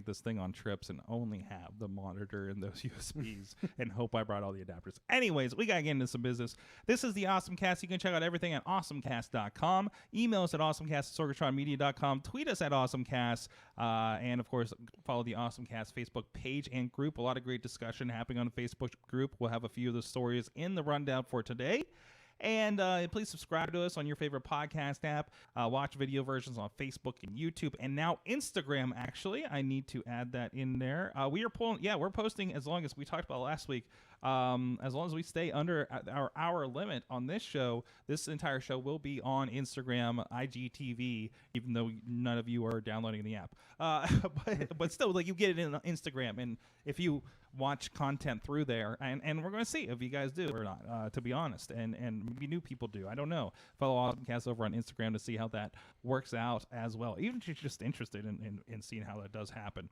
this thing on trips and only have the monitor and those USBs and hope I brought all the adapters. Anyways, we got to get into some business. This is the AwesomeCast. You can check out everything at awesomecast.com. Email us at awesomecast@sorgatronmedia.com. Tweet us at awesomecast. And, of course, follow the AwesomeCast Facebook page and group. A lot of great discussion happening on the Facebook group. We'll have a few of the stories in the rundown for today. And please subscribe to us on your favorite podcast app. Watch video versions on Facebook and YouTube, and now Instagram. Actually, I need to add that in there. We're posting as long as we talked about last week. As long as we stay under our hour limit on this show, this entire show will be on Instagram, IGTV, even though none of you are downloading the app. But still, like, you get it in Instagram, and if you watch content through there, and we're going to see if you guys do or not, to be honest, and maybe new people do. I don't know. Follow AwesomeCast over on Instagram to see how that works out as well, even if you're just interested in seeing how that does happen.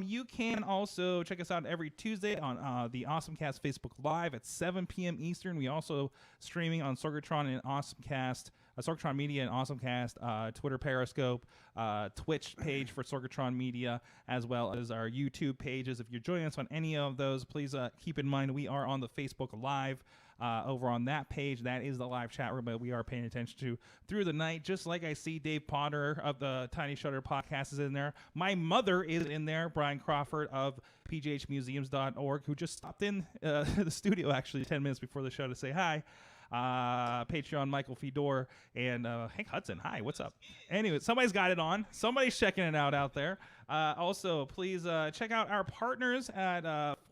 You can also check us out every Tuesday on the AwesomeCast Facebook Live at 7 p.m. Eastern. We also streaming on Sorgatron and AwesomeCast, Sorgatron Media and AwesomeCast, Twitter Periscope, Twitch page for Sorgatron Media, as well as our YouTube pages. If you're joining us on any of those, please keep in mind we are on the Facebook Live over on that page. That is the live chat room that we are paying attention to through the night. Just like I see Dave Potter of the Tiny Shutter podcast is in there. My mother is in there, Brian Crawford of pghmuseums.org, who just stopped in the studio actually 10 minutes before the show to say hi. Patreon, Michael Fedor, and Hank Hudson. Hi, what's up? Anyway, somebody's got it on. Somebody's checking it out there. Also, please check out our partners at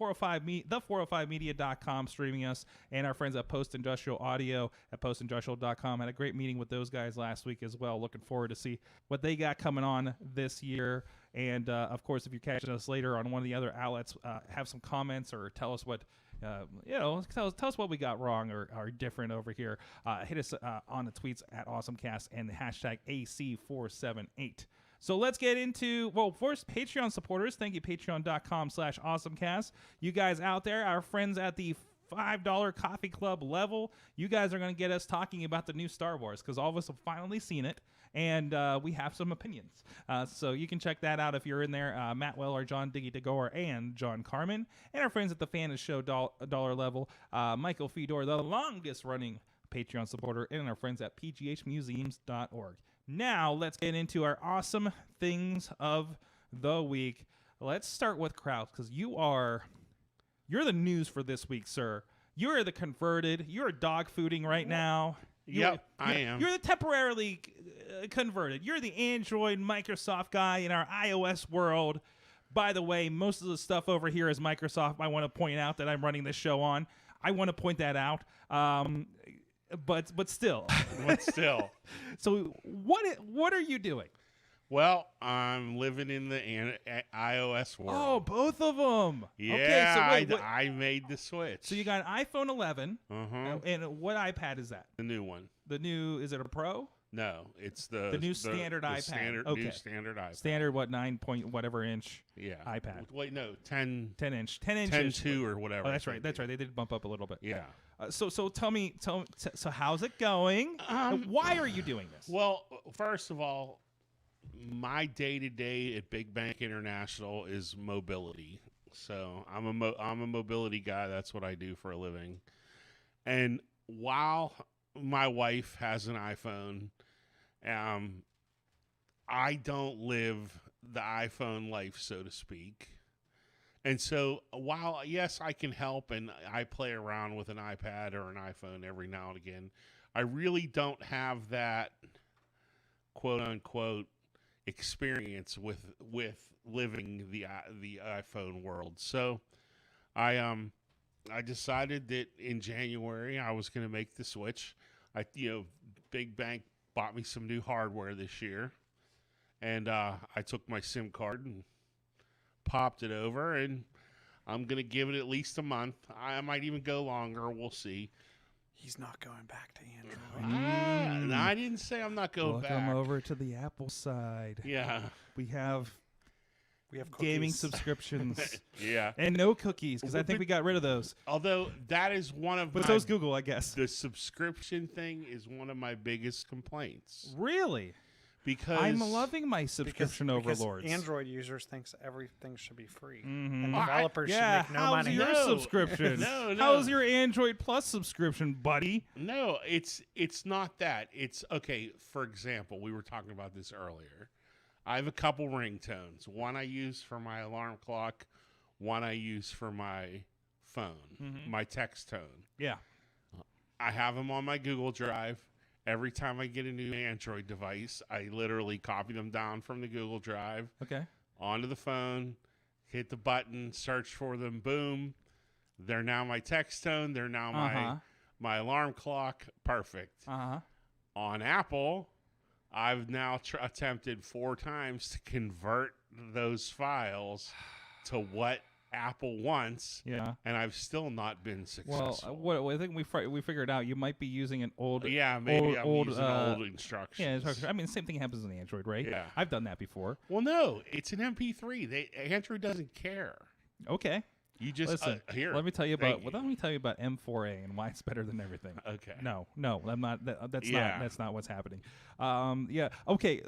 405media.com streaming us, and our friends at Post Industrial Audio at postindustrial.com. Had a great meeting with those guys last week as well. Looking forward to see what they got coming on this year. And, of course, if you're catching us later on one of the other outlets, have some comments or tell us what tell us what we got wrong or different over here. Hit us on the tweets at AwesomeCast and the hashtag AC478. So let's get into, first, Patreon supporters. Thank you, patreon.com/AwesomeCast. You guys out there, our friends at the $5 coffee club level, you guys are going to get us talking about the new Star Wars because all of us have finally seen it, and we have some opinions. So you can check that out if you're in there. Matt Weller, John Diggy DeGore, and John Carmen, and our friends at the Fan of Show dollar level, Michael Fedor, the longest running Patreon supporter, and our friends at pghmuseums.org. Now let's get into our awesome things of the week. Let's start with Kraus because you're the news for this week, sir. You're the converted. You're dog fooding right now. I am. You're the temporarily converted. You're the Android Microsoft guy in our iOS world. By the way, most of the stuff over here is Microsoft. I want to point out that I'm running this show on. I want to point that out. But still. So what are you doing? Well, I'm living in the iOS world. Oh, both of them. Yeah, okay, so I made the switch. So you got an iPhone 11, and what iPad is that? The new one. Is it a Pro? No, it's the new standard iPad. New standard iPad. Standard, 9 point whatever inch iPad. Wait, no, 10 inch. 10 inches. 10.2 or whatever. Oh, that's right. They did bump up a little bit. Yeah. So tell me, so how's it going? Why are you doing this? Well, first of all, my day-to-day at Big Bank International is mobility. So I'm a mobility guy. That's what I do for a living. And while my wife has an iPhone, I don't live the iPhone life, so to speak. And so while, yes, I can help and I play around with an iPad or an iPhone every now and again, I really don't have that quote-unquote experience with living the iPhone world. So I decided that in January I was going to make the switch. Big Bank bought me some new hardware this year, and I took my SIM card and popped it over, and I'm going to give it at least a month. I might even go longer. We'll see. He's not going back to Android. I didn't say I'm not going back. Welcome over to the Apple side. Yeah. We have cookies. Gaming subscriptions. Yeah. And no cookies, because I think we got rid of those. Although that is one of But so's Google, I guess. The subscription thing is one of my biggest complaints. Really? because I'm loving my subscription overlords. Android users thinks everything should be free, Mhm. and developers should Yeah, make no how's money. your No. subscription? No. How's your Android Plus subscription, buddy? No, it's not that. It's okay. For example, we were talking about this earlier. I have a couple ringtones. One I use for my alarm clock. One I use for my phone, my text tone. Yeah. I have them on my Google Drive. Every time I get a new Android device, I literally copy them down from the Google Drive Okay. onto the phone, hit the button, search for them, boom. They're now my text tone. They're now my alarm clock. Perfect. On Apple, I've now attempted 4 times to convert those files to what Apple wants, and I've still not been successful. Well, I think we figured out you might be using an old. Yeah, maybe I'm old, using old instructions. Yeah, I mean, same thing happens on Android, right? Yeah, I've done that before. Well, no, it's an MP3. Android doesn't care. Okay. You just listen. Here. Let me tell you about. Well, let me tell you about M4A and why it's better than everything. Okay. No, I'm not. That's not what's happening. Yeah. Okay.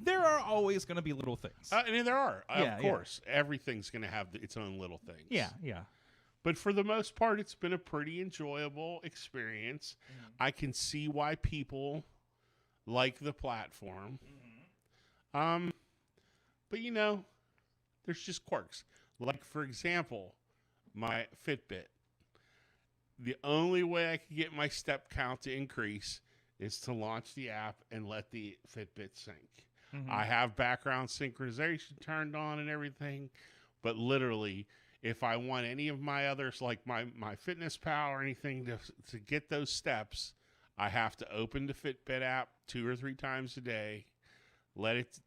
There are always going to be little things. And there are, of course. Everything's going to have its own little things. Yeah. But for the most part, it's been a pretty enjoyable experience. I can see why people like the platform. But there's just quirks. Like, for example, my Fitbit. The only way I can get my step count to increase is to launch the app and let the Fitbit sync. I have background synchronization turned on and everything, but literally, if I want any of my others, like my Fitness Pal or anything, to get those steps, I have to open the Fitbit app 2 or 3 times a day, let it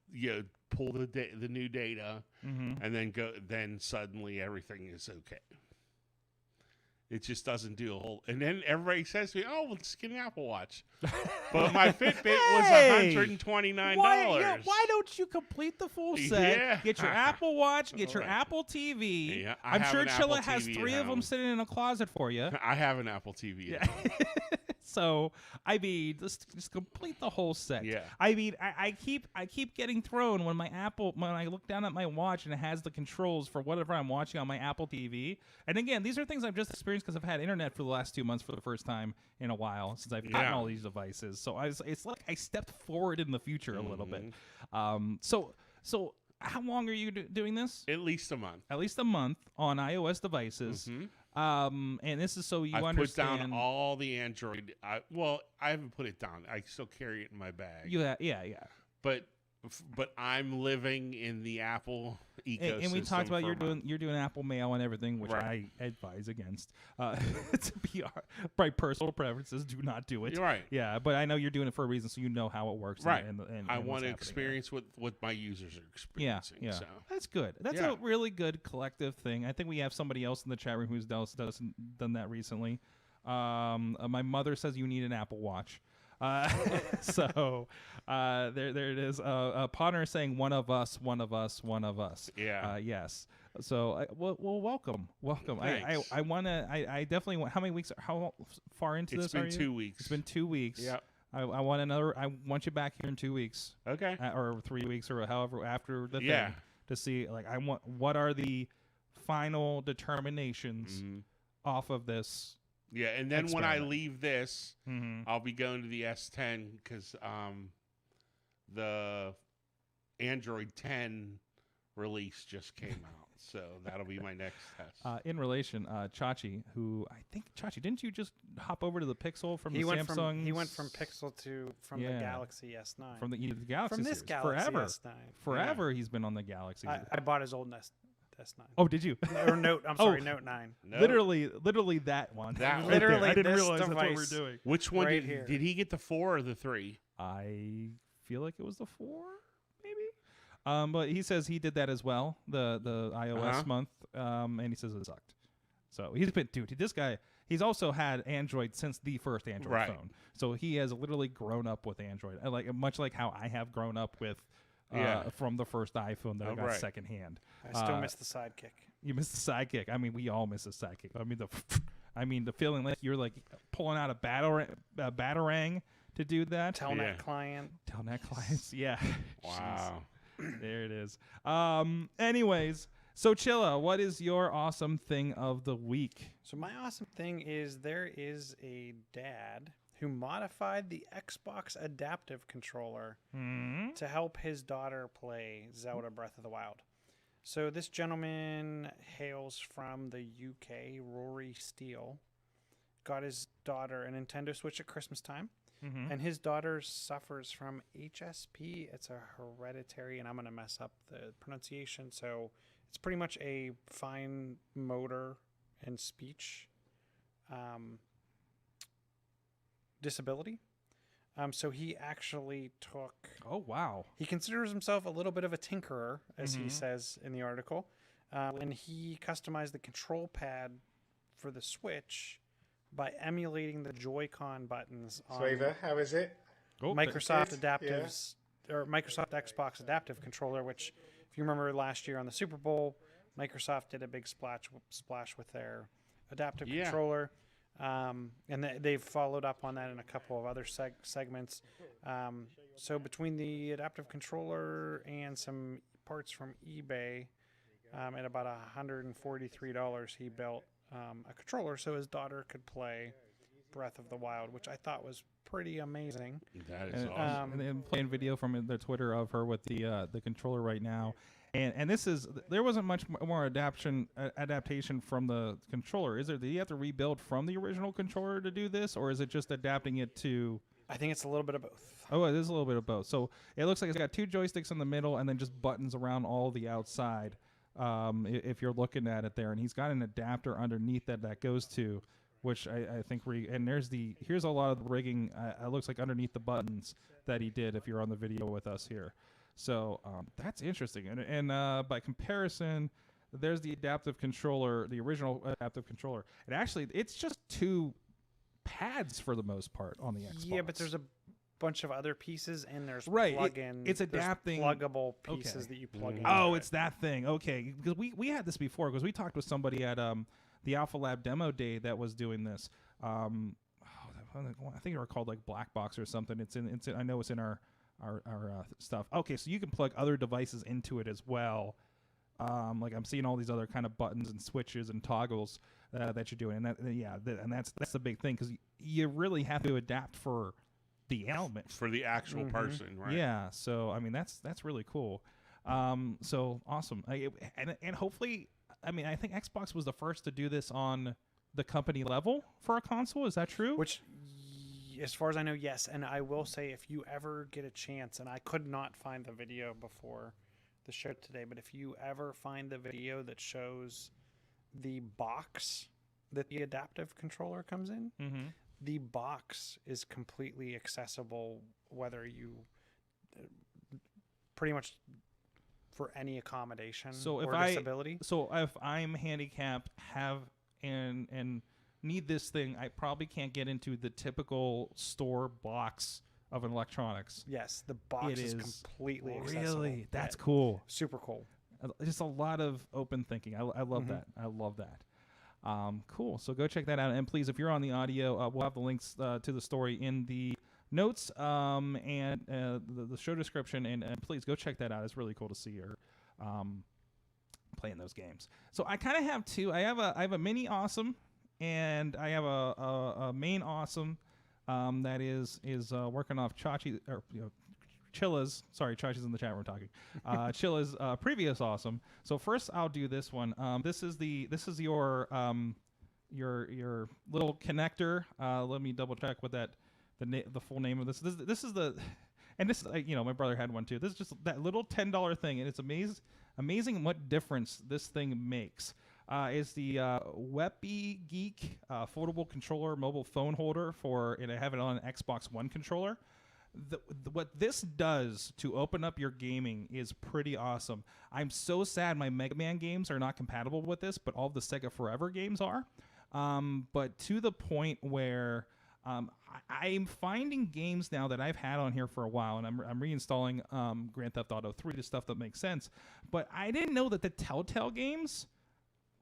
pull the new data, and then go. Then suddenly everything is okay. It just doesn't do a whole. And then everybody says to me, "Oh, well, just get an Apple Watch." But my Fitbit was $129. Why don't you complete the full set? Yeah. Get your Apple Watch. Get your Apple TV. Yeah, I'm sure an Chilla Apple has TV 3 at of them home. sitting in a closet for you. I have an Apple TV. At home. So I mean, just complete the whole set. Yeah. I mean, I keep getting thrown when I look down at my watch and it has the controls for whatever I'm watching on my Apple TV. And again, these are things I've just experienced because I've had internet for the last 2 months for the first time in a while since I've gotten all these devices. So it's like I stepped forward in the future a little bit. So how long are you doing this? At least a month. At least a month on iOS devices. And this is so you understand. Put down all the Android. I haven't put it down. I still carry it in my bag. Yeah. But I'm living in the Apple ecosystem. And we talked about you're doing Apple Mail and everything, which I advise against. To be by personal preferences, do not do it. You're right. Yeah, but I know you're doing it for a reason, so you know how it works. Right. And I what's want to happening experience what my users are there. experiencing. Yeah. So. That's good. That's a really good collective thing. I think we have somebody else in the chat room who's done that recently. My mother says you need an Apple Watch. So there it is. Potter is saying one of us. Yeah. Yes. So well, welcome. Thanks. I want to. I definitely want. How many weeks? How far into this are you? It's been 2 weeks. It's been 2 weeks. Yeah. I want another. I want you back here in 2 weeks. Okay. Or 3 weeks or however after the thing to see what are the final determinations off of this. Yeah, and then when I leave this, Mm-hmm. I'll be going to the S10 because the Android 10 release just came out. So that'll be my next test. In relation, Chachi, who I think didn't you just hop over to the Pixel from the Samsung? He went from Pixel to the Galaxy S9. From the Galaxy from this series. Galaxy forever. S9. Forever he's been on the Galaxy. I bought his old S9. Oh, did you? Or Note? I'm sorry, Note 9. No. Literally that one. That one. Literally, I didn't this realize that's what device. we're doing. Which one right here. did he get, the 4 or the 3? I feel like it was the 4, maybe. But he says he did that as well, the iOS month, and he says it sucked. So he's been, this guy, he's also had Android since the first Android phone. So he has literally grown up with Android, much like how I have grown up with from the first iPhone that I got secondhand. I still miss the Sidekick. You miss the Sidekick. I mean, we all miss the Sidekick. I mean, the feeling like you're like pulling out a batarang to do that. Telnet client. Telnet clients, yeah. Wow. There it is. Anyways, so Chilla, what is your awesome thing of the week? So my awesome thing is there is a dad who modified the Xbox adaptive controller to help his daughter play Zelda Breath of the Wild. So this gentleman hails from the UK, Rory Steele. Got his daughter a Nintendo Switch at Christmas time. And his daughter suffers from HSP. It's a hereditary, and I'm going to mess up the pronunciation. So it's pretty much a fine motor and speech disability. So he actually took... Oh, wow. He considers himself a little bit of a tinkerer, as he says in the article. And he customized the control pad for the Switch by emulating the Joy-Con buttons on Flavor, how is it? Microsoft Good, Adaptives or Microsoft Xbox Adaptive Controller, which, if you remember last year on the Super Bowl, Microsoft did a big splash with their adaptive controller. And they've followed up on that in a couple of other segments. So between the adaptive controller and some parts from eBay, at about $143, he built a controller so his daughter could play Breath of the Wild, which I thought was pretty amazing. That is awesome. And then playing video from their Twitter of her with the controller right now. And this is, there wasn't much more adaptation from the controller, is there? Did you have to rebuild from the original controller to do this, or is it just adapting it to... I think it's a little bit of both. Oh, it is a little bit of both. So it looks like it's got two joysticks in the middle and then just buttons around all the outside, if you're looking at it there. And he's got an adapter underneath that goes to, which I think... and here's a lot of the rigging, it looks like underneath the buttons that he did if you're on the video with us here. So that's interesting. And by comparison, there's the adaptive controller, the original adaptive controller. And actually, it's just two pads for the most part on the Xbox. Yeah, but there's a bunch of other pieces, and there's plug-in. It's adapting pluggable pieces that you plug in. Oh, it's that thing. Okay, because we had this before, because we talked with somebody at the Alpha Lab demo day that was doing this. I think they were called like Black Box or something. It's in I know it's in our stuff. Okay, so you can plug other devices into it as well. Like I'm seeing all these other kind of buttons and switches and toggles that you're doing, and that's the big thing, because you really have to adapt for the element, for the actual person, right? Yeah. So I mean that's really cool. So awesome. And hopefully, I mean, I think Xbox was the first to do this on the company level for a console. Is that true? Which, as far as I know, yes. And I will say, if you ever get a chance, and I could not find the video before the show today, but if you ever find the video that shows the box that the adaptive controller comes in, the box is completely accessible, whether you pretty much for any accommodation or disability. So if I'm handicapped, and need this thing, I probably can't get into the typical store box of an electronics. Yes, the box is completely accessible. Really? That's cool. Super cool. Just a lot of open thinking. I love that. I love that. Cool. So go check that out. And please, if you're on the audio, we'll have the links to the story in the notes and the show description. And please go check that out. It's really cool to see her playing those games. So I kind of have two. I have a mini awesome, and I have a main awesome that is working off Chachi, or Chilla's. Sorry, Chachi's in the chat room talking. Chilla's previous awesome. So first, I'll do this one. This is your little connector. Let me double check what the full name of this. This is the, and this my brother had one too. This is just that little $10 thing, and it's amazing what difference this thing makes. Is the Weppy Geek foldable controller mobile phone holder and I have it on an Xbox One controller. What this does to open up your gaming is pretty awesome. I'm so sad my Mega Man games are not compatible with this, but all the Sega Forever games are. But to the point where I'm finding games now that I've had on here for a while, and I'm reinstalling Grand Theft Auto 3 to stuff that makes sense. But I didn't know that the Telltale games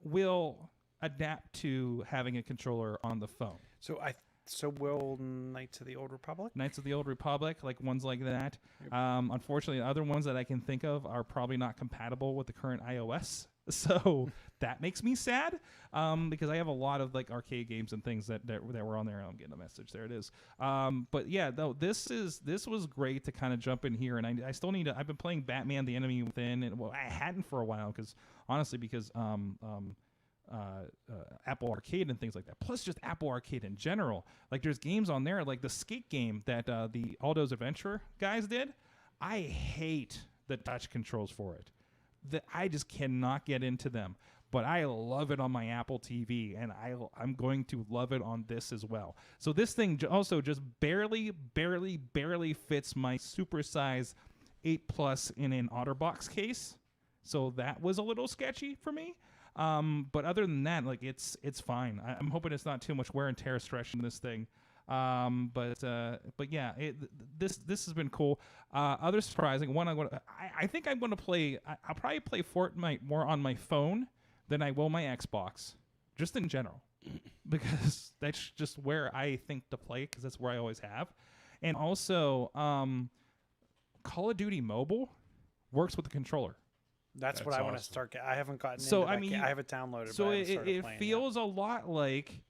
will adapt to having a controller on the phone. So So will Knights of the Old Republic? Knights of the Old Republic, like ones like that. Unfortunately, the other ones that I can think of are probably not compatible with the current iOS. So that makes me sad because I have a lot of like arcade games and things that were on there. I'm getting a message. There it is. But yeah, though this was great to kind of jump in here, and I still need to. I've been playing Batman: The Enemy Within, and well, I hadn't for a while because Apple Arcade and things like that. Plus, just Apple Arcade in general. Like, there's games on there, like the skate game that the Aldo's Adventure guys did. I hate the touch controls for it. I just cannot get into them. But I love it on my Apple TV, and I'm going to love it on this as well. So this thing also just barely fits my supersize 8 Plus in an OtterBox case. So that was a little sketchy for me. But other than that, like it's fine. I'm hoping it's not too much wear and tear stretching this thing. But yeah, this has been cool. Other surprising one, I think I'm gonna play. I'll probably play Fortnite more on my phone than I will my Xbox, just in general, because that's just where I think to play, because that's where I always have. And also, Call of Duty Mobile works with the controller. That's what I want to start. I haven't gotten so into I that mean, I have it downloaded. So but it feels a lot like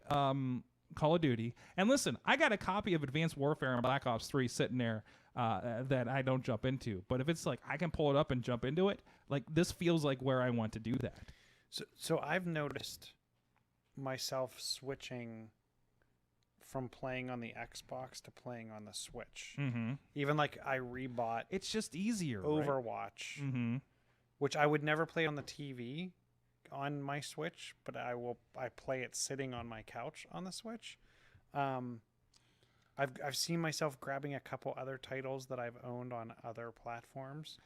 Call of Duty. And listen, I got a copy of Advanced Warfare and Black Ops 3 sitting there that I don't jump into. But if it's like I can pull it up and jump into it, like this feels like where I want to do that. So I've noticed myself switching from playing on the Xbox to playing on the Switch. Mm-hmm. Even like I rebought it's just easier. Overwatch, right? Which I would never play on the TV on my Switch, but I play it sitting on my couch on the Switch. I've seen myself grabbing a couple other titles that I've owned on other platforms,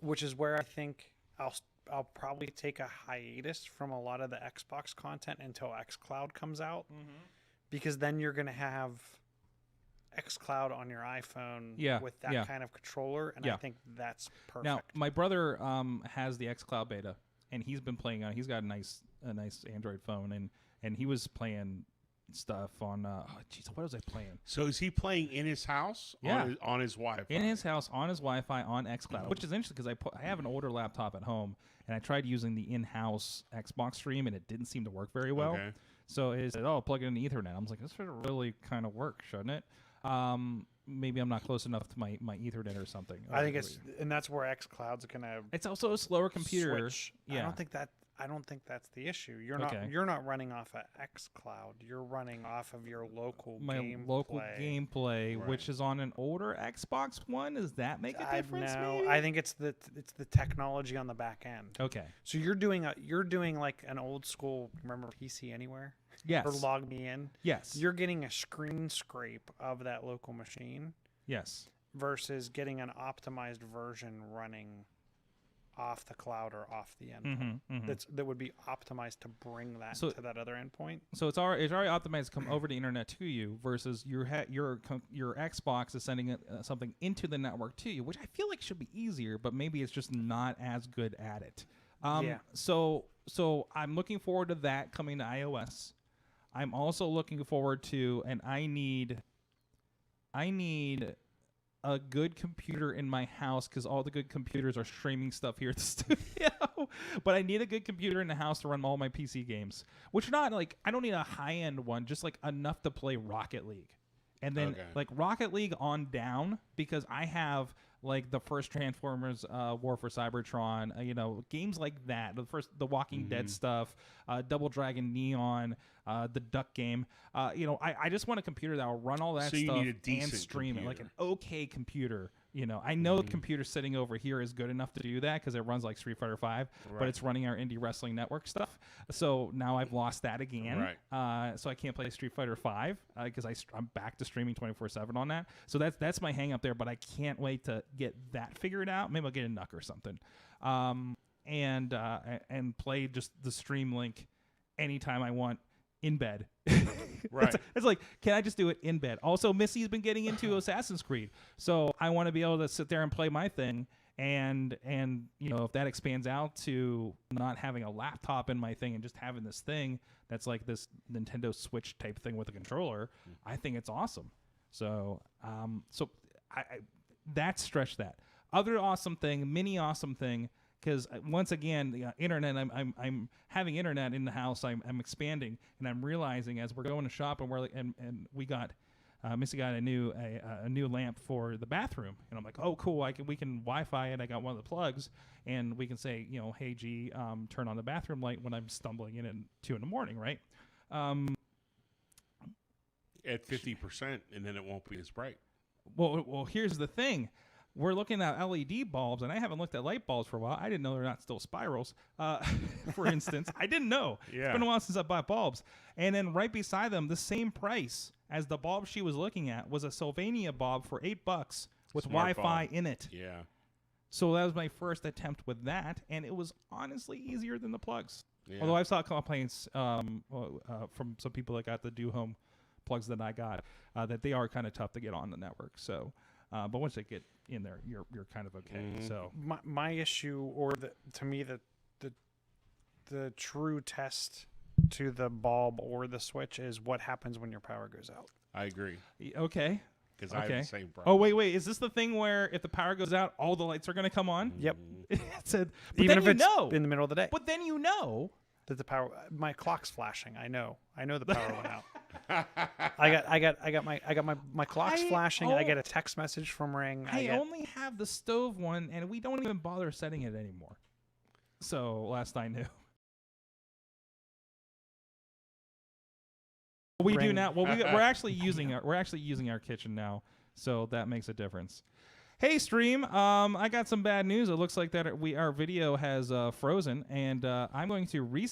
which is where I think I'll probably take a hiatus from a lot of the Xbox content until xCloud comes out. Because then you're going to have xCloud on your iPhone with that kind of controller, and I think that's perfect. Now, my brother has the xCloud beta, and he's been playing on. He's got a nice Android phone, and he was playing stuff on. What was I playing? So is he playing in his house? Yeah, on his Wi-Fi. In his house on his Wi-Fi on xCloud, which is interesting because I have an older laptop at home, and I tried using the in-house Xbox stream, and it didn't seem to work very well. Okay. So he said, plug it in Ethernet. I was like, this should really kind of work, shouldn't it? Maybe I'm not close enough to my Ethernet or something. I think and that's where xCloud's going to It's also a slower computer. Switch. Yeah. I don't think that's the issue. You're not running off of xCloud. You're running off of your local gameplay, right, which is on an older Xbox One. Does that make a difference? No, I think it's the technology on the back end. Okay. So you're doing like an old school. Remember PC Anywhere? Yes. Or Log Me In? Yes. You're getting a screen scrape of that local machine. Yes. Versus getting an optimized version running off the cloud or off the endpoint. That would be optimized to bring that to that other endpoint. So it's already optimized to come over the internet to you versus your Xbox is sending something into the network to you, which I feel like should be easier, but maybe it's just not as good at it. So I'm looking forward to that coming to iOS. I'm also looking forward to, and I need a good computer in my house because all the good computers are streaming stuff here at the studio. But I need a good computer in the house to run all my PC games, which not like I don't need a high-end one, just like enough to play Rocket League. And then like Rocket League on down, because I have like the first Transformers War for Cybertron, games like that. The Walking Dead stuff, Double Dragon Neon, the Duck game. I just want a computer that will run all that stuff and stream it, like an okay computer. I know the computer sitting over here is good enough to do that because it runs like Street Fighter 5, but it's running our Indie Wrestling Network stuff. So now I've lost that again. Right. So I can't play Street Fighter 5 because I'm back to streaming 24/7 on that. So that's my hang up there, but I can't wait to get that figured out. Maybe I'll get a NUC or something, and play just the Stream Link anytime I want in bed. Right. It's like, can I just do it in bed? Also, Missy's been getting into Assassin's Creed, so I want to be able to sit there and play my thing And if that expands out to not having a laptop in my thing and just having this thing that's like this Nintendo Switch type thing with a controller, I think it's awesome. So I that stretched that. Other awesome thing, mini awesome thing, because once again, the internet. I'm having internet in the house. I'm expanding, and I'm realizing as we're going to shop and we got. Missy got a new lamp for the bathroom, and I'm like, oh, cool! We can Wi-Fi it. I got one of the plugs, and we can say, hey G, turn on the bathroom light when I'm stumbling in at 2 in the morning, right? At 50%, and then it won't be as bright. Well, here's the thing. We're looking at LED bulbs, and I haven't looked at light bulbs for a while. I didn't know they're not still spirals, for instance. I didn't know. Yeah. It's been a while since I bought bulbs. And then right beside them, the same price as the bulb she was looking at was a Sylvania bulb for $8 with Smart Wi-Fi bulb. in it. Yeah. So that was my first attempt with that, and it was honestly easier than the plugs. Yeah. Although I saw complaints from some people that got the Do Home plugs that I got that they are kind of tough to get on the network. So, but once they get in there, you're kind of okay. Mhm. So My issue, or to me, the true test to the bulb or the switch is what happens when your power goes out. I agree. Okay. Because I have the same problem. Oh wait, is this the thing where if the power goes out, all the lights are going to come on? Yep. It said, but Even then if it's know. in the middle of the day. But then That the power, my clock's flashing. I know the power went out. I got my clock's flashing. I get a text message from Ring. I only have the stove one, and we don't even bother setting it anymore. So last I knew. We do now. Well, we're actually using our kitchen now, so that makes a difference. Hey, stream. I got some bad news. It looks like that our video has frozen, and I'm going to